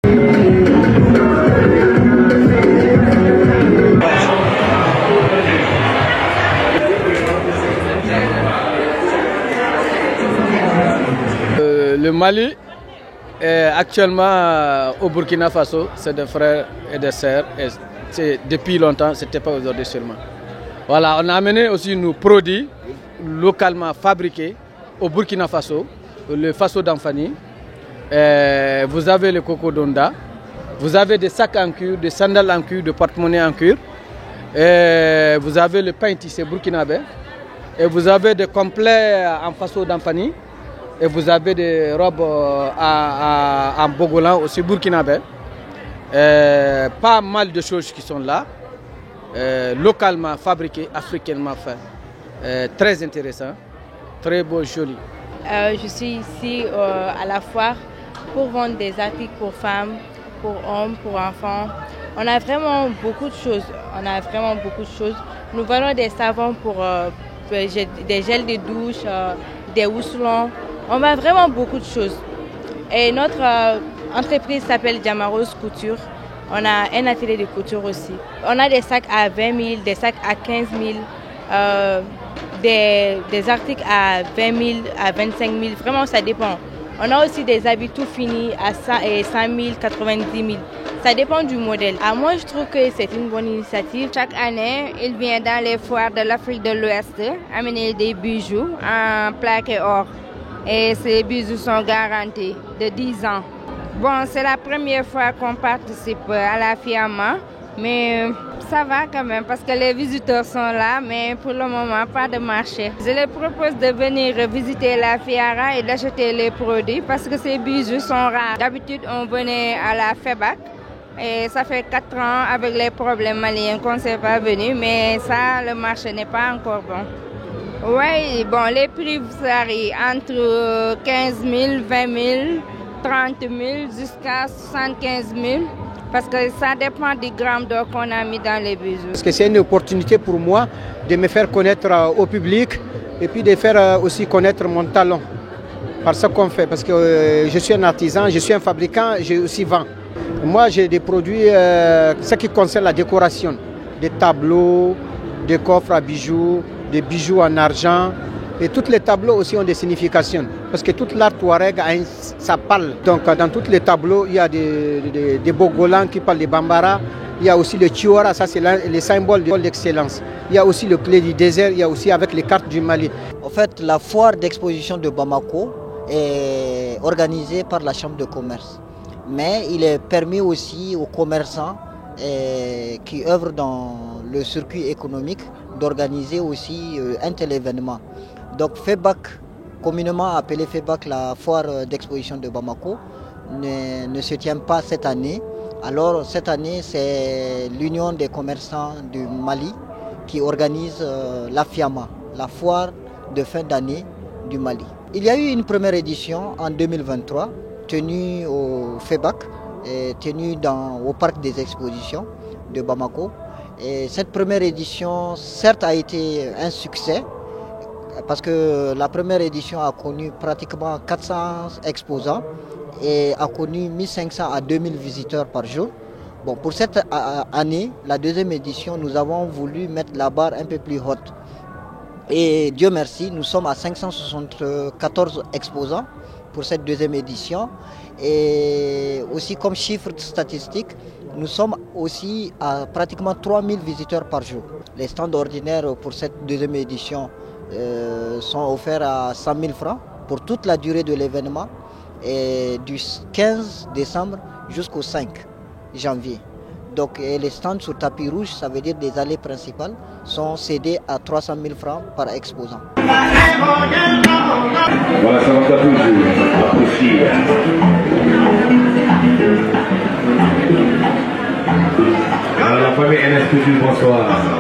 Le Mali est actuellement au Burkina Faso, c'est des frères et des sœurs, et c'est depuis longtemps, ce n'était pas aujourd'hui seulement. Voilà, on a amené aussi nos produits localement fabriqués au Burkina Faso, le Faso d'Anfani. Vous avez le coco d'Onda, vous avez des sacs en cuir, des sandales en cuir, des porte-monnaies en cuir, vous avez le pain tissé burkinabé, et vous avez des complets en Faso d'Anfani. Et vous avez des robes en bogolan aussi burkinabé. Pas mal de choses qui sont là, localement fabriquées, africainement fait. Très intéressant, très beau, joli. Je suis ici à la foire pour vendre des articles pour femmes, pour hommes, pour enfants. On a vraiment beaucoup de choses. Nous vendons des savons pour des gels de douche, des housselons. On vend vraiment beaucoup de choses. Et notre entreprise s'appelle Diamaros Couture. On a un atelier de couture aussi. On a des sacs à 20 000, des sacs à 15 000, des articles à 20 000, à 25 000. Vraiment, ça dépend. On a aussi des habits tout finis à 100 000, 90 000. Ça dépend du modèle. Moi, je trouve que c'est une bonne initiative. Chaque année, il vient dans les foires de l'Afrique de l'Ouest amener des bijoux en plaques et or. Et ces bijoux sont garantis de 10 ans. Bon, c'est la première fois qu'on participe à la FIAMA, mais ça va quand même parce que les visiteurs sont là, mais pour le moment, pas de marché. Je leur propose de venir visiter la FIARA et d'acheter les produits parce que ces bijoux sont rares. D'habitude, on venait à la FEBAC et ça fait 4 ans avec les problèmes maliens qu'on ne s'est pas venu, mais ça, le marché n'est pas encore bon. Oui, bon, les prix varient entre 15 000, 20 000, 30 000 jusqu'à 75 000 parce que ça dépend du gramme d'or qu'on a mis dans les bijoux. Parce que c'est une opportunité pour moi de me faire connaître au public et puis de faire aussi connaître mon talent par ce qu'on fait. Parce que je suis un artisan, je suis un fabricant, je aussi vends. Moi, j'ai des produits, ce qui concerne la décoration, des tableaux, des coffres à bijoux, des bijoux en argent. Et tous les tableaux aussi ont des significations. Parce que toute l'art touareg a ça parle. Donc dans tous les tableaux, il y a des bogolans qui parlent des bambara. Il y a aussi le tiora, ça c'est le symbole de l'excellence. Il y a aussi le clé du désert, il y a aussi avec les cartes du Mali. En fait, la foire d'exposition de Bamako est organisée par la Chambre de commerce. Mais il est permis aussi aux commerçants qui œuvrent dans le circuit économique d'organiser aussi un tel événement. Donc FEBAC, communément appelé FEBAC, la foire d'exposition de Bamako, ne se tient pas cette année. Alors cette année, c'est l'Union des commerçants du Mali qui organise la FIAMA, la foire de fin d'année du Mali. Il y a eu une première édition en 2023, tenue au FEBAC, tenue au parc des expositions de Bamako. Et cette première édition, certes, a été un succès, parce que la première édition a connu pratiquement 400 exposants et a connu 1500 à 2000 visiteurs par jour. Bon, pour cette année, la deuxième édition, nous avons voulu mettre la barre un peu plus haute. Et Dieu merci, nous sommes à 574 exposants pour cette deuxième édition. Et aussi comme chiffre statistique, nous sommes aussi à pratiquement 3000 visiteurs par jour. Les stands ordinaires pour cette deuxième édition sont offerts à 100 000 francs pour toute la durée de l'événement, et du 15 décembre jusqu'au 5 janvier. Donc les stands sur tapis rouge, ça veut dire des allées principales, sont cédés à 300 000 francs par exposant. Voilà, ça va apprécier. La famille NSPJ, bonsoir.